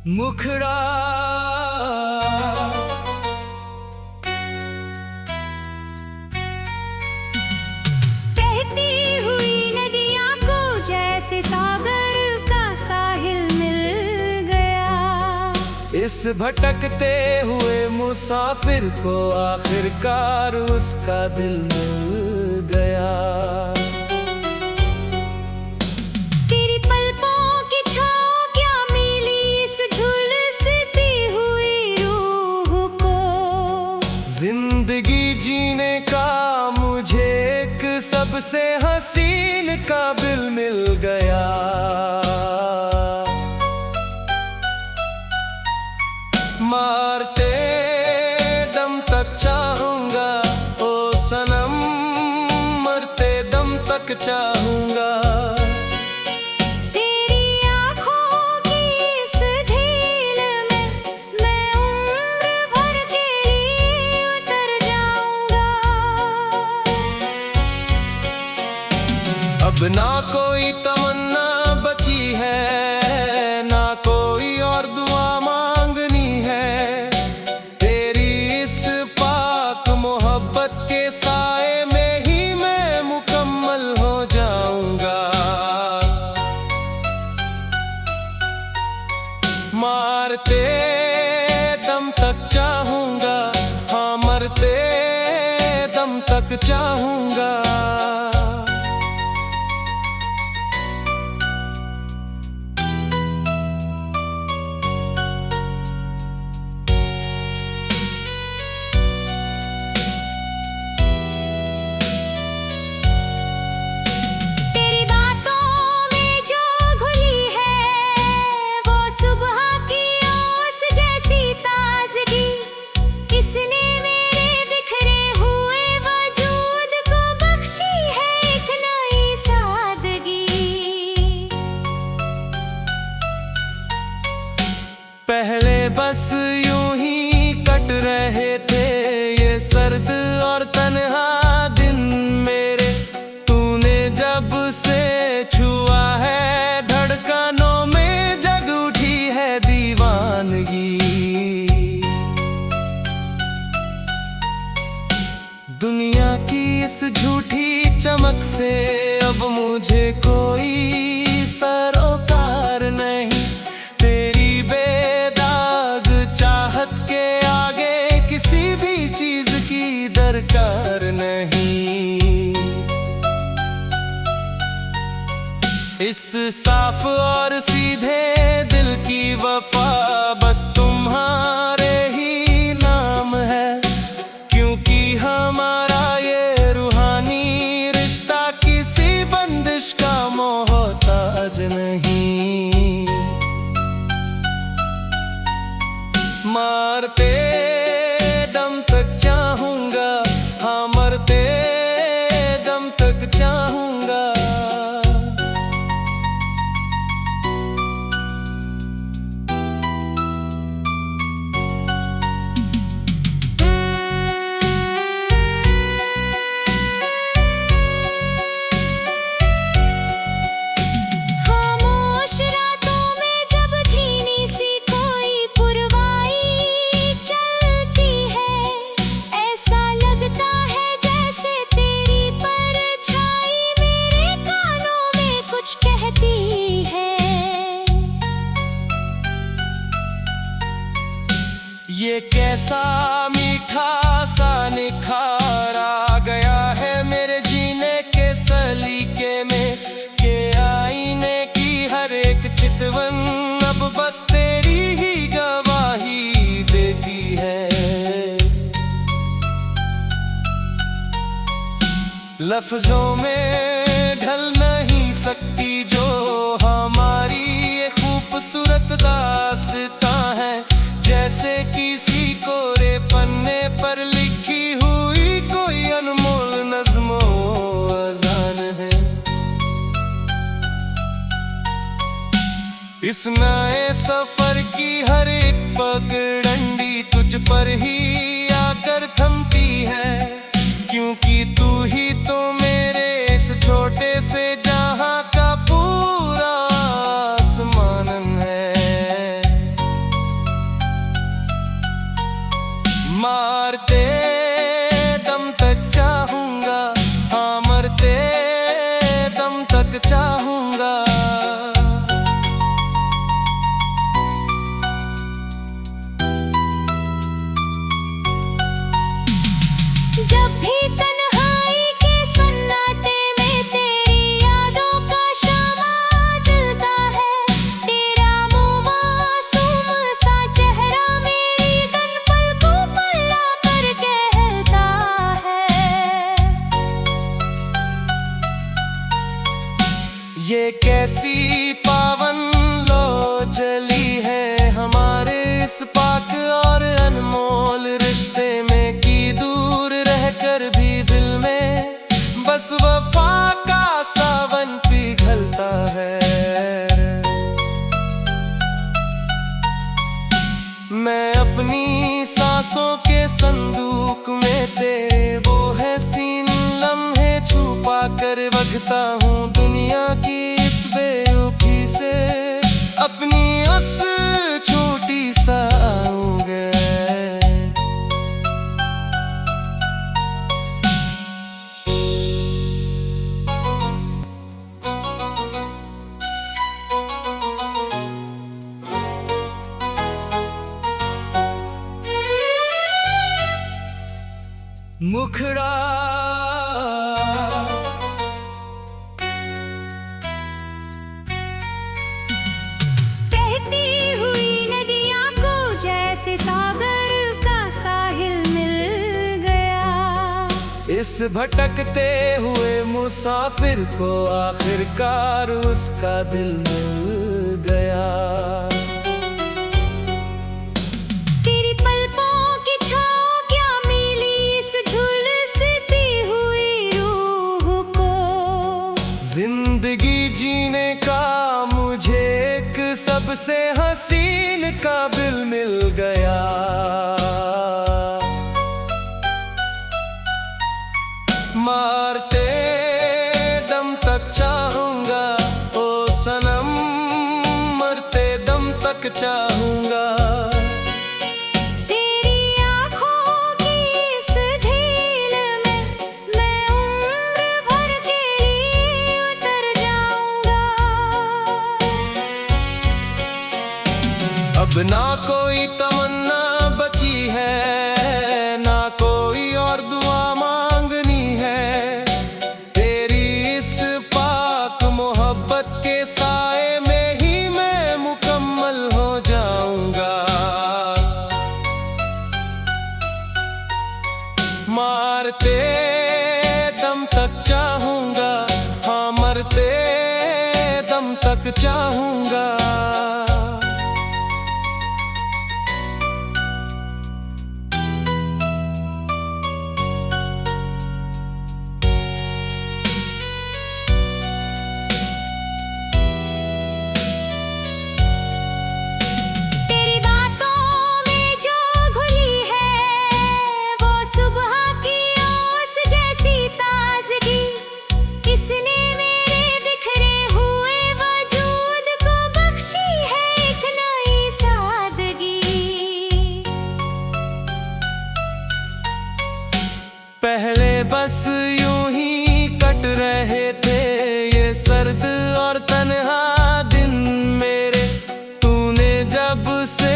मुखड़ा बहती हुई नदियाँ को जैसे सागर का साहिल मिल गया। इस भटकते हुए मुसाफिर को आखिरकार उसका दिल मिल गया। तेरी पलकों की छाँव क्या मिली इस झुलसती हुई रूह को। जिंदगी जीने का मुझे एक सबसे हसीन काबिल मिल गया। मारते दम तक चाहूंगा ओ सनम, मरते दम तक चाहूंगा। तेरी आँखों की इस झील में मैं उम्र भर के लिए उतर जाऊंगा। अब ना कोई तमन्ना बची है, ना कोई और दुआ मांगनी है। तेरी इस पाक मोहब्बत के साए में ही मैं मुकम्मल हो जाऊंगा। मारते दम तक चाहूंगा, हाँ मरते दम तक चाहूंगा। तेरी बातों में जो घुली है वो सुबह की ओस जैसी ताजगी। इसने मेरे बिखरे हुए वजूद को बख्शी है एक नई सादगी। पहले बस यूं ही कट रहे थे ये सर्द और तन्हा दिन मेरे। तूने जब से छुआ है धड़कनों में जग उठी है दीवानगी। दुनिया की इस झूठी चमक से अब मुझे कोई सरोकार नहीं। तेरी बेदाग चाहत के आगे किसी भी चीज की दरकार नहीं। इस साफ और सीधे दिल की वफा बस तुम्हारे ही नाम है, क्योंकि हमारा ये रूहानी रिश्ता किसी बंदिश का मोहताज नहीं। मारते दम तक चाहूंगा, हाँ मरते दम तक चाहूंगा। खामोश रातों में जब झीनी सी कोई पुरवाई चलती है, ऐसा लगता है जैसे तेरी परछाई मेरे कानों में कुछ कहती है। ये कैसा मीठा सा निखार आ गया है मेरे जीने के सलीके में, के आईने की हर एक चितवन अब बस तेरी ही गवाही देती है। लफ्जों में ढल नहीं सकती जो हमारी ये खूबसूरत दास्तां है, जैसे किसी कोरे पन्ने पर लिखी हुई कोई अनमोल नज़्मो अज़ान है। इस नए सफर की हर एक पगडंडी तुझ पर ही आकर थमती है, क्योंकि तू ही तो मेरे इस छोटे से जहां का पूरा आसमान है। इस पाक और अनमोल रिश्ते में कि दूर रहकर भी दिल में बस वफा का सावन पिघलता है। मैं अपनी सांसों के संदूक में तेरे वो है सीन लम्हे छुपा कर वगता हूँ दुनिया की इस बेरुखी से अपनी उस छोटी सा आऊंगे। मुखड़ा बहती हुई नदियाँ को जैसे सागर का साहिल मिल गया। इस भटकते हुए मुसाफिर को आखिरकार उसका दिल मिल गया। तेरी पलकों की छाँव क्या मिली इस झुलसती हुई रूह को। जिंदगी जीने का मुझे एक सबसे हसीन काबिल मिल गया। मारते दम तक चाहूंगा ओ सनम, मरते दम तक चाहूंगा। तेरी आँखों की इस झील में मैं उम्र भर के लिए उतर जाऊंगा। अब ना कोई तमन्ना बची है, ना कोई और दुआ मांगनी है। तेरी इस पाक मोहब्बत के साए में ही मैं मुकम्मल हो जाऊंगा। मारते दम तक चाहूंगा, हाँ मरते दम तक चाहूंगा। तेरी बातों में जो घुली है वो सुबह की ओस जैसी ताजगी। किसने मेरे बिखरे हुए वजूद को बख्शी है एक नई सादगी। पहले बस यूं ही कट रहे थे ये सर्द और तन्हा दिन मेरे। तूने जब से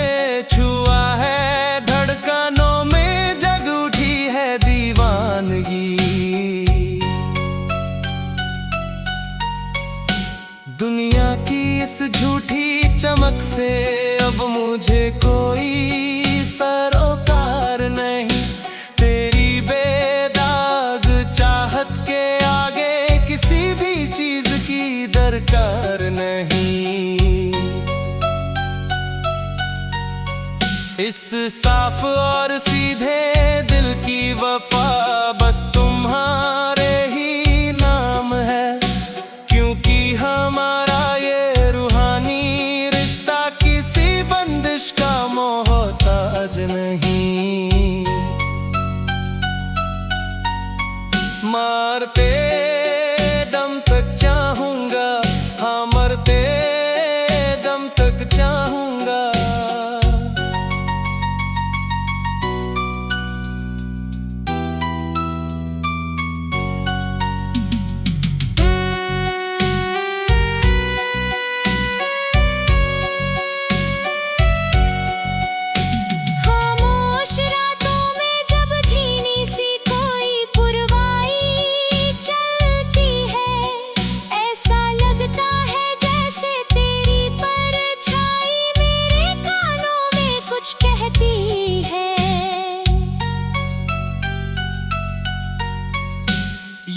छुआ है धड़कनों में जग उठी है दीवानगी। दुनिया की इस झूठी चमक से अब मुझे कोई सरोकार नहीं। तेरी बेदाग चाहत के आगे किसी भी चीज की दरकार नहीं। इस साफ और सीधे दिल की वफा बस तुम्हारे ही नाम है। क्योंकि हमारा ये रूहानी रिश्ता किसी बंदिश का मोहताज नहीं। मारते दम तक चाहूंगा, हाँ मरते दम तक चाहूंगा। खामोश रातों में जब झीनी सी कोई पुरवाई चलती है, ऐसा लगता है जैसे तेरी परछाई मेरे कानों में कुछ कहती है।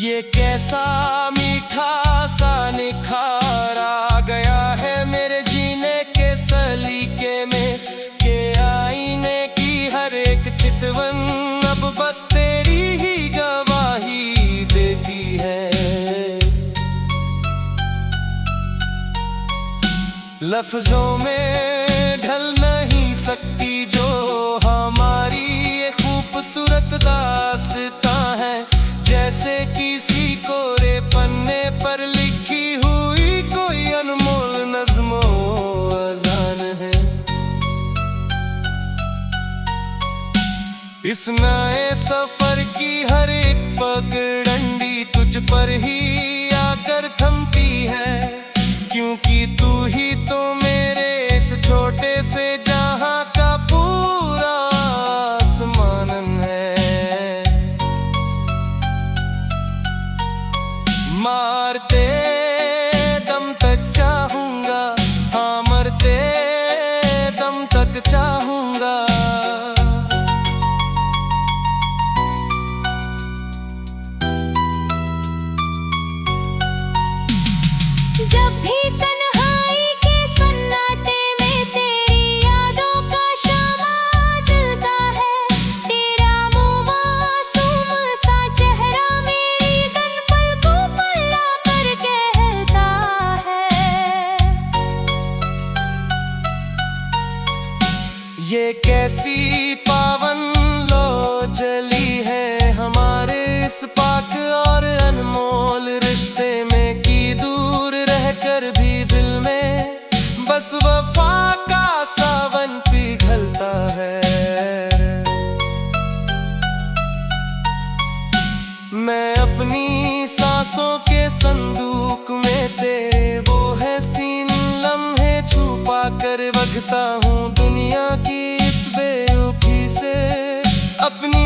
ये कैसा मीठा सा निखार आ गया है मेरे जीने के सलीके में। के लफ्जों में ढल नहीं सकती जो हमारी ये खूबसूरत दास्तां है, जैसे किसी कोरे पन्ने पर लिखी हुई कोई अनमोल नज़्मो अज़ान है। इस नए सफर की हर एक पगडंडी तुझ पर ही आकर थमती है, क्योंकि तू ही तो मेरे इस छोटे से जहां का पूरा आसमान है। मारते दम तक चाहूंगा, हाँ मरते दम तक चाहूंगा। जब भी तन्हाई के सन्नाटे में तेरी यादों का शमा जलता है, तेरा मुँह मासूम सा चेहरा मेरी तन पलकों पर लाकर कहता है। ये कैसी पावन लो जली है हमारे इस पाक और अनमोल रिश्ते में, कि दूर रहकर भी दिल में बस वफा का सावन पिघलता है। मैं अपनी सांसों के संदूक में तेरे वो है सीन लम्हे छुपा कर वगता हूँ दुनिया की इस बेरुखी से अपनी